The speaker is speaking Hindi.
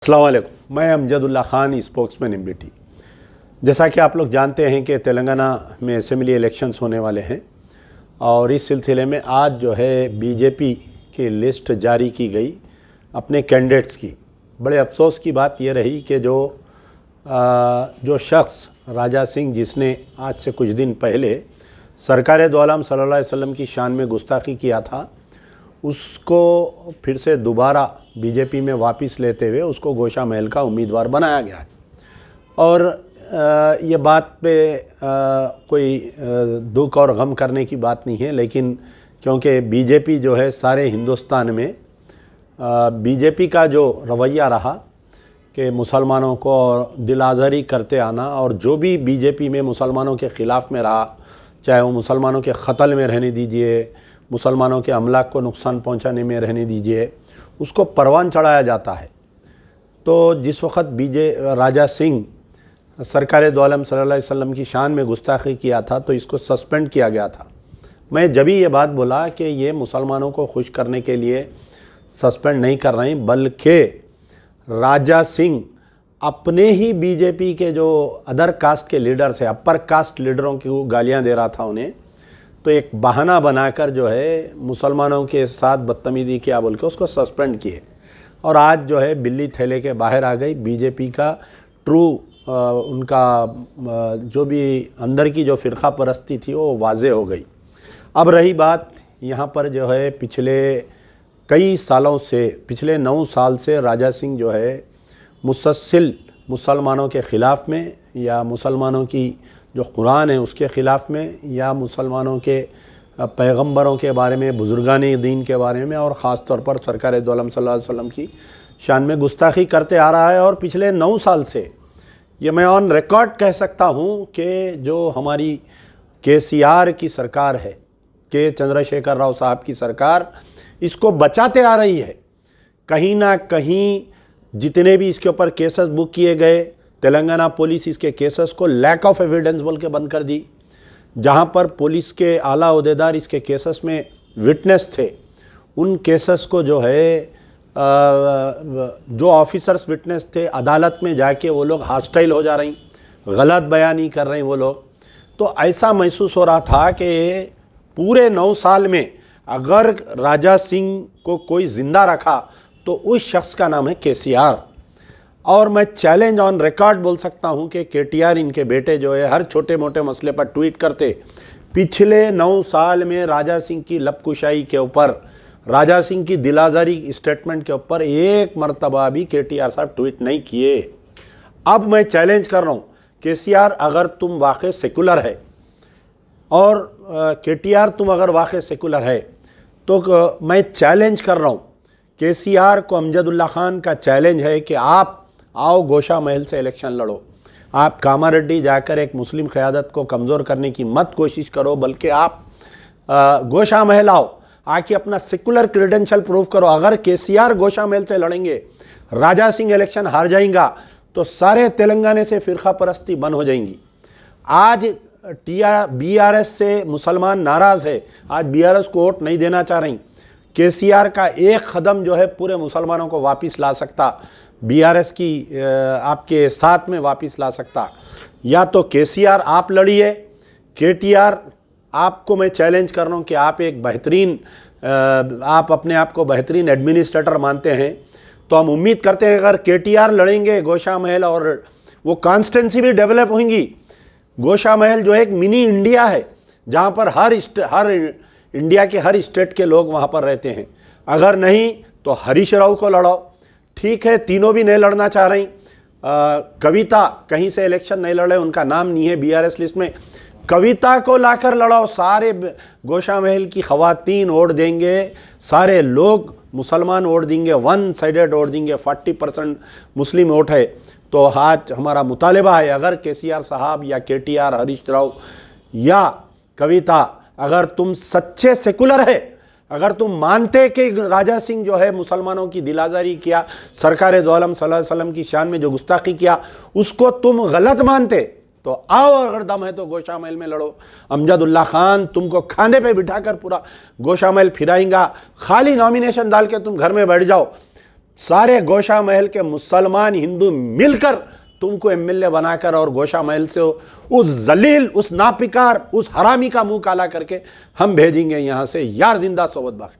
अस्सलाम वालेकुम, मैं अमजदुल्ला ख़ान, स्पोक्समैन एमबीटी। जैसा कि आप लोग जानते हैं कि तेलंगाना में असेंबली इलेक्शंस होने वाले हैं और इस सिलसिले में आज जो है बीजेपी की लिस्ट जारी की गई अपने कैंडिडेट्स की। बड़े अफसोस की बात यह रही कि जो शख्स राजा सिंह, जिसने आज से कुछ दिन पहले सरकार दो आलम सल्लल्लाहु अलैहि वसल्लम की शान में गुस्ताखी किया था, उसको फिर से दोबारा बीजेपी में वापस लेते हुए उसको गोशा महल का उम्मीदवार बनाया गया है। और ये बात पे कोई दुख और गम करने की बात नहीं है, लेकिन क्योंकि बीजेपी जो है सारे हिंदुस्तान में बीजेपी का जो रवैया रहा कि मुसलमानों को दिल आज़ारी करते आना, और जो भी बीजेपी में मुसलमानों के ख़िलाफ़ में रहा, चाहे वो मुसलमानों के क़त्ल में रहने दीजिए, मुसलमानों के अमलाक को नुकसान पहुंचाने में रहने दीजिए, उसको परवान चढ़ाया जाता है। तो जिस वक़्त राजा सिंह सरकार दो आलम सल्लल्लाहु अलैहि वसल्लम की शान में गुस्ताखी किया था तो इसको सस्पेंड किया गया था। मैं जब ही ये बात बोला कि ये मुसलमानों को खुश करने के लिए सस्पेंड नहीं कर रहे हैं, बल्कि राजा सिंह अपने ही बीजेपी के जो अदर कास्ट के लीडर्स हैं, अपर कास्ट लीडरों की गालियाँ दे रहा था उन्हें, तो एक बहाना बनाकर जो है मुसलमानों के साथ बदतमीज़ी किया बोल के उसको सस्पेंड किए। और आज जो है बिल्ली थैले के बाहर आ गई। बीजेपी का ट्रू उनका जो भी अंदर की जो फ़िरक़ा परस्ती थी वो वाज़े हो गई। अब रही बात यहाँ पर जो है पिछले कई सालों से, पिछले 9 साल से राजा सिंह जो है मुसलसल मुसलमानों के ख़िलाफ़ में, या मुसलमानों की जो कुरान है उसके ख़िलाफ़ में, या मुसलमानों के पैगंबरों के बारे में, बुज़ुर्गान दीन के बारे में, और ख़ास तौर पर सरकार दो आलम सल्लल्लाहु अलैहि वसल्लम की शान में गुस्ताखी करते आ रहा है। और पिछले 9 साल से ये मैं ऑन रिकॉर्ड कह सकता हूँ कि जो हमारी केसीआर की सरकार है, के चंद्रशेखर राव साहब की सरकार, इसको बचाते आ रही है। कहीं ना कहीं जितने भी इसके ऊपर केसेस बुक किए गए, तेलंगाना पुलिस इसके केसेस को लैक ऑफ एविडेंस बोल के बंद कर दी। जहां पर पुलिस के आला ओहदेदार इसके केसेस में विटनेस थे, उन केसेस को जो है जो ऑफिसर्स विटनेस थे, अदालत में जाके वो लोग हॉस्टाइल हो जा रही, गलत बयानी कर रहे हैं वो लोग। तो ऐसा महसूस हो रहा था कि पूरे 9 साल में अगर राजा सिंह को कोई ज़िंदा रखा तो उस शख्स का नाम है केसीआर। और मैं चैलेंज ऑन रिकॉर्ड बोल सकता हूं कि केटीआर, इनके बेटे जो है, हर छोटे मोटे मसले पर ट्वीट करते। पिछले 9 साल में राजा सिंह की लपकुशाई के ऊपर, राजा सिंह की दिलाजारी स्टेटमेंट के ऊपर एक मरतबा भी केटीआर साहब ट्वीट नहीं किए। अब मैं चैलेंज कर रहा हूं, केसीआर अगर तुम वाकई सेकुलर है, और केटीआर तुम अगर वाकई सेकुलर है, तो मैं चैलेंज कर रहा हूं केसीआर को, अमजदुल्ला खान का चैलेंज है कि आप आओ गोशा महल से इलेक्शन लड़ो। आप कामारेड्डी जाकर एक मुस्लिम क़यादत को कमज़ोर करने की मत कोशिश करो, बल्कि आप गोशा महल आओ, आके अपना सेकुलर क्रेडेंशियल प्रूव करो। अगर केसीआर गोशा महल से लड़ेंगे, राजा सिंह इलेक्शन हार जाएगा, तो सारे तेलंगाना से फ़िरक़ा परस्ती बंद हो जाएंगी। आज बीआरएस से मुसलमान नाराज़ है, आज बीआरएस को वोट नहीं देना चाह रही। केसीआर का एक कदम जो है पूरे मुसलमानों को वापस ला सकता, बीआरएस की आपके साथ में वापस ला सकता। या तो केसीआर आप लड़िए, केटीआर आपको मैं चैलेंज कर रहा हूँ कि आप एक बेहतरीन, आप अपने आप को बेहतरीन एडमिनिस्ट्रेटर मानते हैं, तो हम उम्मीद करते हैं अगर केटीआर लड़ेंगे गोशा महल, और वो कॉन्स्टिट्यूंसी भी डेवलप होंगी। गोशा महल जो एक मिनी इंडिया है, जहाँ पर हर इंडिया के हर स्टेट के लोग वहाँ पर रहते हैं। अगर नहीं तो हरीश राव को लड़ाओ, ठीक है, तीनों भी नहीं लड़ना चाह रही। कविता कहीं से इलेक्शन नहीं लड़े, उनका नाम नहीं है बीआरएस लिस्ट में, कविता को लाकर लड़ाओ। सारे गोशा महल की ख़वातीन वोट देंगे, सारे लोग मुसलमान वोट देंगे, वन साइडेड वोट देंगे, 40% मुस्लिम वोट है। तो आज हमारा मुतालिबा है, अगर केसीआर साहब या केटीआर, हरीश राव या कविता, अगर तुम सच्चे सेकुलर है, अगर तुम मानते कि राजा सिंह जो है मुसलमानों की दिलाजारी किया, सरकार दो आलम सल्लल्लाहु अलैहि वसल्लम की शान में जो गुस्ताखी किया, उसको तुम गलत मानते, तो आओ, अगर दम है तो गोशा महल में लड़ो। अमजदुल्ला खान तुमको खांधे पे बिठाकर पूरा गोशा महल फिराएंगा। खाली नॉमिनेशन डाल के तुम घर में बैठ जाओ, सारे गोशा महल के मुसलमान हिंदू मिलकर तुमको एमएलए बनाकर और गोशा महल से उस जलील, उस नापिकार, उस हरामी का मुंह काला करके हम भेजेंगे यहाँ से। यार जिंदा सोबत बाकी।